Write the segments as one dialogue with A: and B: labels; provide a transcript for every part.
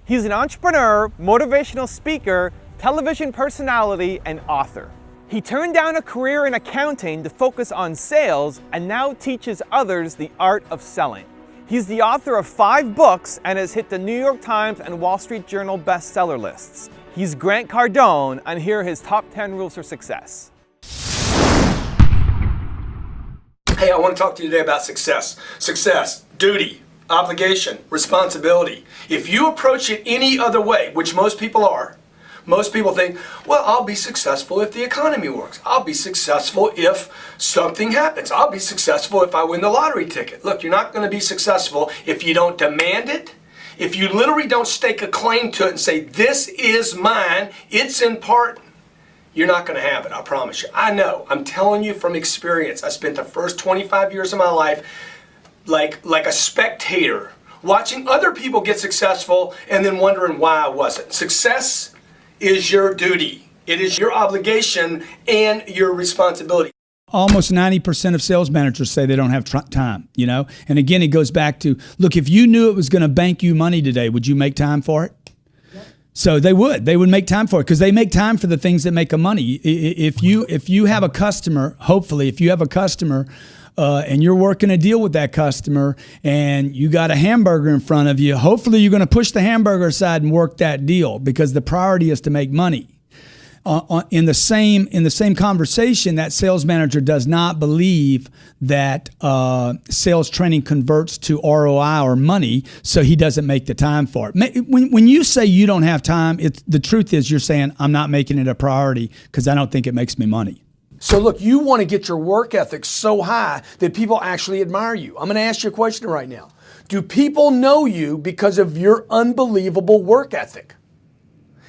A: He's an entrepreneur, motivational speaker, television personality, and author. He turned down a career in accounting to focus on sales and now teaches others the art of selling. He's the author of 5 books and has hit the New York Times and Wall Street Journal bestseller lists. He's Grant Cardone, and here are his top 10 rules for success.
B: Hey, I want to talk to you today about success. Success, duty, obligation, responsibility. If you approach it any other way, which most people are, most people think, well, I'll be successful if the economy works. I'll be successful if something happens. I'll be successful if I win the lottery ticket. Look, you're not going to be successful if you don't demand it. If you literally don't stake a claim to it and say, this is mine, it's important, you're not going to have it, I promise you. I know. I'm telling you from experience. I spent the first 25 years of my life like a spectator, watching other people get successful and then wondering why I wasn't. Success is your duty. It is your obligation and your responsibility.
C: Almost 90% of sales managers say they don't have time, you know? And again, it goes back to, look, if you knew it was going to bank you money today, would you make time for it? Yep. So they would make time for it because they make time for the things that make them money. If you have a customer, hopefully, if you have a customer and you're working a deal with that customer and you got a hamburger in front of you, hopefully you're going to push the hamburger aside and work that deal because the priority is to make money. In the same conversation, that sales manager does not believe that sales training converts to ROI or money, so he doesn't make the time for it. When you say you don't have time, the truth is you're saying I'm not making it a priority because I don't think it makes me money.
D: So look, you want to get your work ethic so high that people actually admire you. I'm going to ask you a question right now. Do people know you because of your unbelievable work ethic?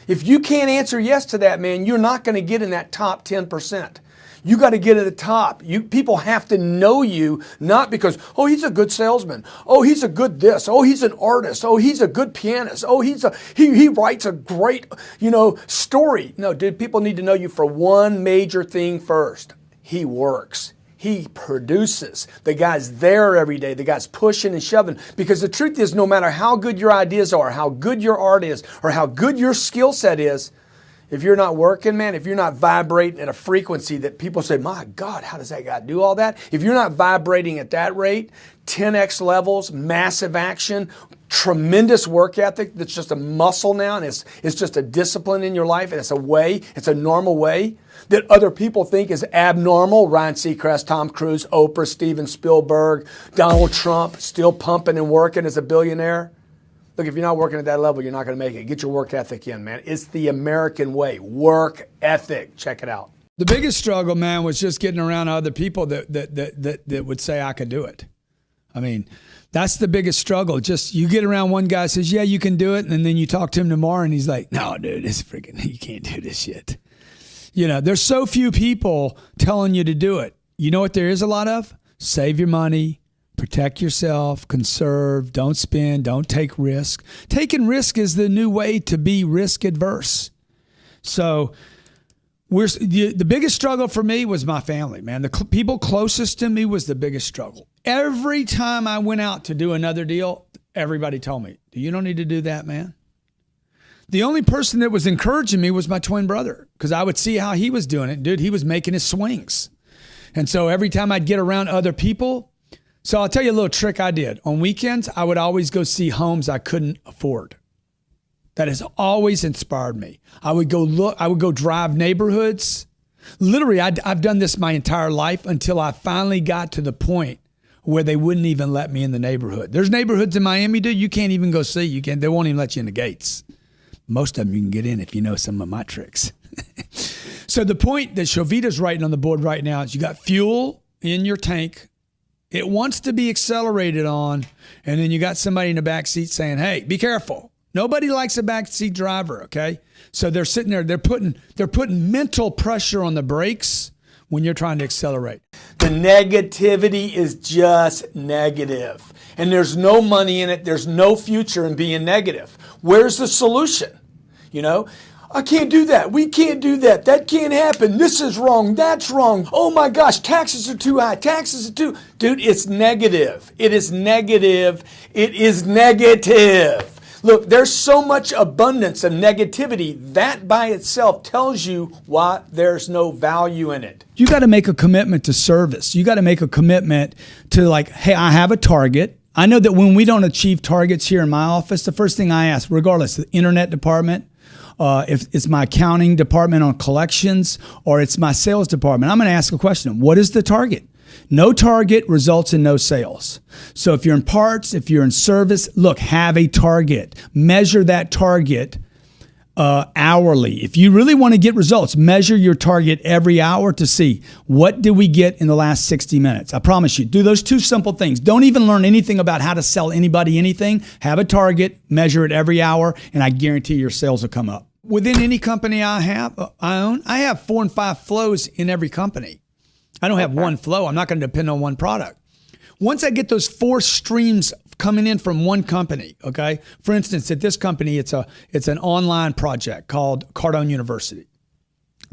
D: If you can't answer yes to that, man, you're not going to get in that top 10%. You got to get at the top. People have to know you, not because, oh, he's a good salesman. Oh, he's a good this. Oh, he's an artist. Oh, he's a good pianist. Oh, he writes a great, story. No, dude, people need to know you for one major thing first. He works. He produces. The guy's there every day. The guy's pushing and shoving. Because the truth is, no matter how good your ideas are, how good your art is, or how good your skill set is, if you're not working, man, if you're not vibrating at a frequency that people say, my God, how does that guy do all that? If you're not vibrating at that rate, 10x levels, massive action, tremendous work ethic that's just a muscle now, and it's just a discipline in your life, and it's a normal way that other people think is abnormal. Ryan Seacrest, Tom Cruise, Oprah, Steven Spielberg, Donald Trump, still pumping and working as a billionaire. Look, if you're not working at that level, you're not going to make it. Get your work ethic in, man. It's the American way. Work ethic. Check it out.
C: The biggest struggle, man, was just getting around other people that would say I could do it. I mean, that's the biggest struggle. Just you get around one guy says, yeah, you can do it. And then you talk to him tomorrow and he's like, no, dude, you can't do this shit. There's so few people telling you to do it. You know what there is a lot of? Save your money, protect yourself, conserve, don't spend, don't take risk. Taking risk is the new way to be risk adverse. So the biggest struggle for me was my family, man. The people closest to me was the biggest struggle. Every time I went out to do another deal, everybody told me, you don't need to do that, man. The only person that was encouraging me was my twin brother because I would see how he was doing it. Dude, he was making his swings. And so every time I'd get around other people, so I'll tell you a little trick I did. On weekends, I would always go see homes I couldn't afford. That has always inspired me. I would go drive neighborhoods. Literally, I've done this my entire life until I finally got to the point where they wouldn't even let me in the neighborhood. There's neighborhoods in Miami, dude, you can't even go see. They won't even let you in the gates. Most of them you can get in if you know some of my tricks. So the point that Shovita's writing on the board right now is you got fuel in your tank. It wants to be accelerated on, and then you got somebody in the back seat saying, hey, be careful. Nobody likes a backseat driver, okay? So they're sitting there, they're putting mental pressure on the brakes when you're trying to accelerate.
D: The negativity is just negative. And there's no money in it. There's no future in being negative. Where's the solution? I can't do that. We can't do that. That can't happen. This is wrong. That's wrong. Oh my gosh, taxes are too high. Taxes are Dude, it's negative. It is negative. It is negative. Look, there's so much abundance of negativity. That by itself tells you why there's no value in it.
C: You got to make a commitment to service. You got to make a commitment to like, hey, I have a target. I know that when we don't achieve targets here in my office, the first thing I ask, regardless, the internet department, if it's my accounting department on collections, or it's my sales department, I'm going to ask a question. What is the target? No target results in no sales. So if you're in parts, if you're in service, look, have a target. Measure that target hourly. If you really want to get results, measure your target every hour to see what did we get in the last 60 minutes. I promise you, do those two simple things. Don't even learn anything about how to sell anybody anything. Have a target, measure it every hour, and I guarantee your sales will come up. Within any company I own, I have 4 and 5 flows in every company. I don't have one flow. I'm not going to depend on one product. Once I get those 4 streams coming in from one company, okay? For instance, at this company, it's an online project called Cardone University.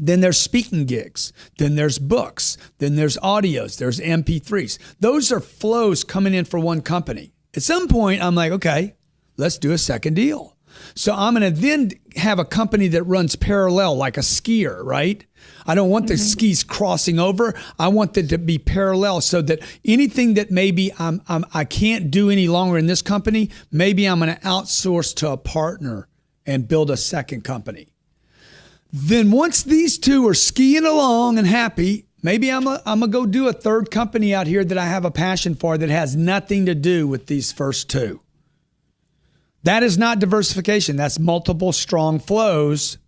C: Then there's speaking gigs. Then there's books. Then there's audios. There's MP3s. Those are flows coming in for one company. At some point, I'm like, okay, let's do a second deal. So I'm going to then have a company that runs parallel, like a skier, right? I don't want the skis crossing over. I want them to be parallel so that anything that maybe I can't do any longer in this company, maybe I'm going to outsource to a partner and build a second company. Then once these two are skiing along and happy, maybe I'm gonna go do a third company out here that I have a passion for that has nothing to do with these first two. That is not diversification. That's multiple strong flows.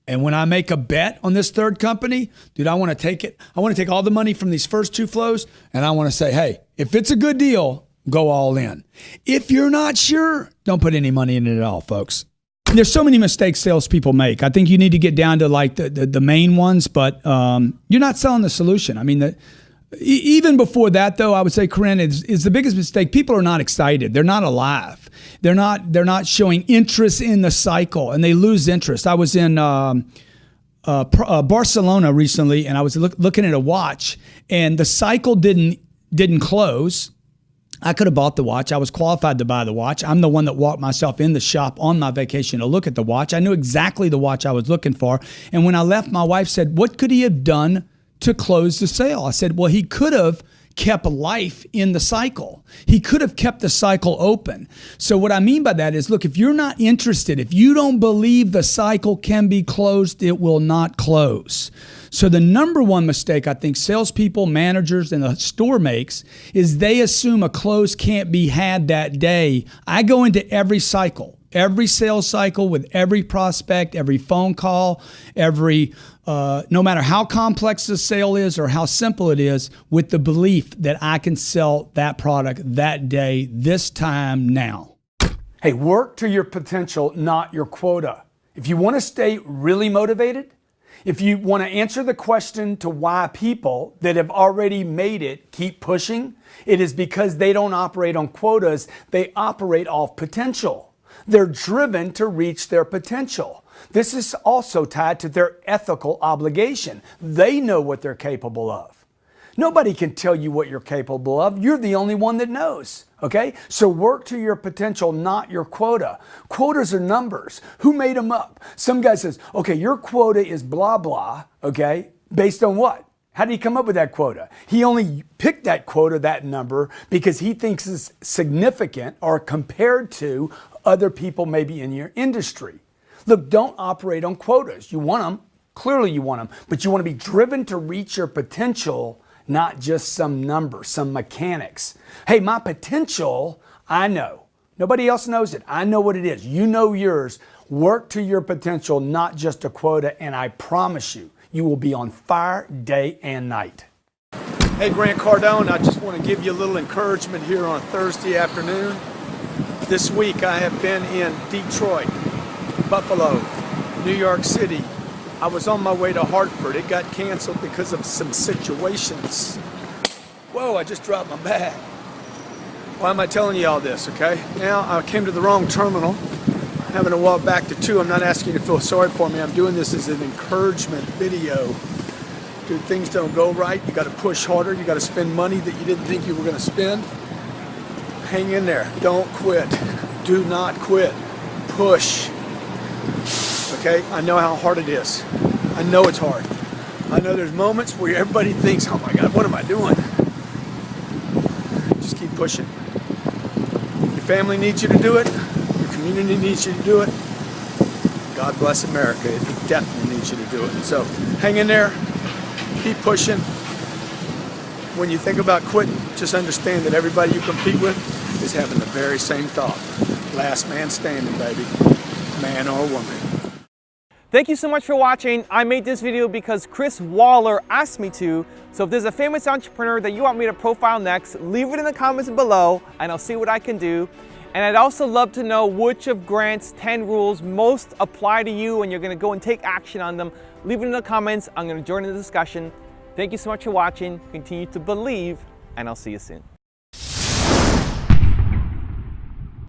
C: And when I make a bet on this third company, dude, I want to take it. I want to take all the money from these first 2 flows, and I want to say, hey, if it's a good deal, go all in. If you're not sure, don't put any money in it at all, folks. There's so many mistakes salespeople make. I think you need to get down to like the main ones, but you're not selling the solution. I mean, even before that, though, I would say, Corinne, is the biggest mistake. People are not excited. They're not alive. They're not showing interest in the cycle, and they lose interest. I was in Barcelona recently, and I was looking at a watch, and the cycle didn't close. I could have bought the watch. I was qualified to buy the watch. I'm the one that walked myself in the shop on my vacation to look at the watch. I knew exactly the watch I was looking for. And when I left, my wife said, what could he have done to close the sale? I said, well, he could have kept life in the cycle. He could have kept the cycle open. So what I mean by that is, look, if you're not interested, if you don't believe the cycle can be closed, it will not close. So the number one mistake I think salespeople, managers, and the store makes is they assume a close can't be had that day. I go into every cycle, every sales cycle with every prospect, every phone call, no matter how complex the sale is or how simple it is, with the belief that I can sell that product that day, this time, now.
D: Hey, work to your potential, not your quota. If you want to stay really motivated, if you want to answer the question to why people that have already made it keep pushing, it is because they don't operate on quotas. They operate off potential. They're driven to reach their potential. This is also tied to their ethical obligation. They know what they're capable of. Nobody can tell you what you're capable of. You're the only one that knows. Okay? So work to your potential, not your quota. Quotas are numbers. Who made them up? Some guy says, okay, your quota is blah, blah. Okay? Based on what? How did he come up with that quota? He only picked that quota, that number, because he thinks it's significant or compared to other people maybe in your industry. Look, don't operate on quotas. You want them. Clearly you want them. But you want to be driven to reach your potential, not just some number, some mechanics. Hey, my potential, I know. Nobody else knows it. I know what it is. You know yours. Work to your potential, not just a quota, and I promise you, you will be on fire day and night.
E: Hey, Grant Cardone, I just want to give you a little encouragement here on Thursday afternoon. This week I have been in Detroit, Buffalo, New York City. I was on my way to Hartford. It got canceled because of some situations. Whoa, I just dropped my bag. Why am I telling you all this, okay? Now, I came to the wrong terminal, having to walk back to 2. I'm not asking you to feel sorry for me. I'm doing this as an encouragement video. Dude, things don't go right. You got to push harder. You got to spend money that you didn't think you were going to spend. Hang in there. Don't quit. Do not quit. push. Okay, I know how hard it is. I know it's hard. I know there's moments where everybody thinks, oh my God, what am I doing? Just keep pushing. Your family needs you to do it. Your community needs you to do it. God bless America. It definitely needs you to do it. So hang in there. Keep pushing. When you think about quitting, just understand that everybody you compete with is having the very same thought. Last man standing, baby. Man or woman.
A: Thank you so much for watching. I made this video because Chris Waller asked me to. So if there's a famous entrepreneur that you want me to profile next, leave it in the comments below and I'll see what I can do. And I'd also love to know which of Grant's 10 rules most apply to you and you're gonna go and take action on them. Leave it in the comments. I'm gonna join in the discussion. Thank you so much for watching. Continue to believe and I'll see you soon.